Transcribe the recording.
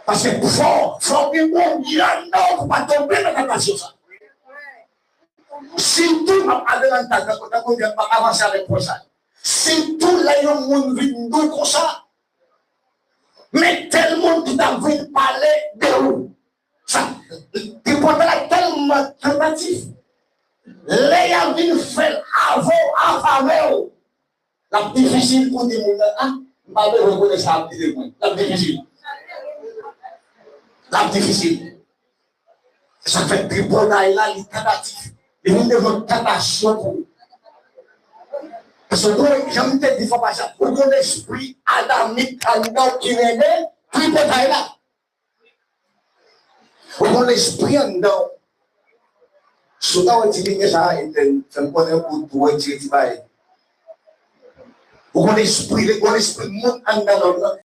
Parce que faut que mon bien non pas tomber dans la passion ça. Si tout m'a allé dans ta côté pas avancer avec prochain. Si tout là il y a monde vient comme ça. Mais tel monde qui t'a vu parler de où ça tu portes là tellement tentatif. Les gens viennent faire avant la difficile pour des monde ah pas de reconnaissance de moi la difficile. La difficile. Ça fait que bon là, il est tentatif. Et nous devons catastrophe. Parce que nous, j'aime te dire, pas ça. Pour ton esprit adamique, qui est né, puis peut être là. Pour ton esprit en dedans. Souvent, on dit que ça a été un point pour toi, tu es pour ton esprit monte en dedans.